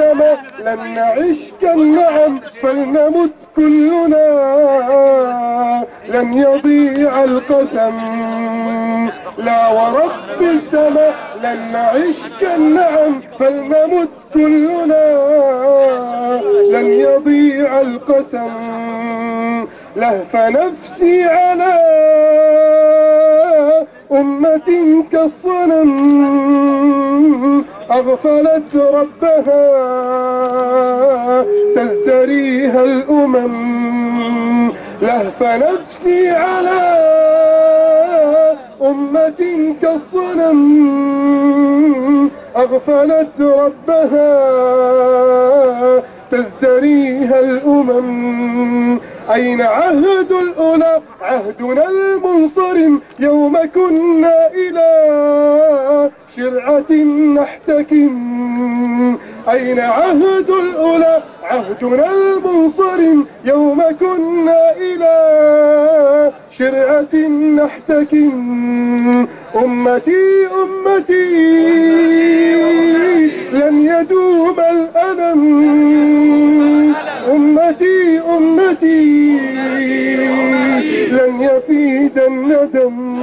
السماء لن نعش كالنعم فلنمت كلنا، لن يضيع القسم. لا ورب السماء لن نعش كالنعم فلنمت كلنا، لن يضيع القسم. لهف نفسي على أمة كالصنم أغفلت ربها تزدريها الأمم. لهف نفسي على أمة كالصنم أغفلت ربها تزدريها الأمم. أين عهد الأولى عهدنا المنصرم يوم كنا إلى شرعة نحتكم؟ أين عهد الأولى عهدنا المنصرم يوم كنا إلى شرعة نحتكم؟ أمتي أمتي لن يدوم الألم، أمتي أمتي لن يفيد الندم.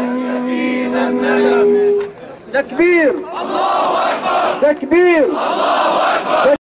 تكبير، الله أكبر، تكبير، الله أكبر.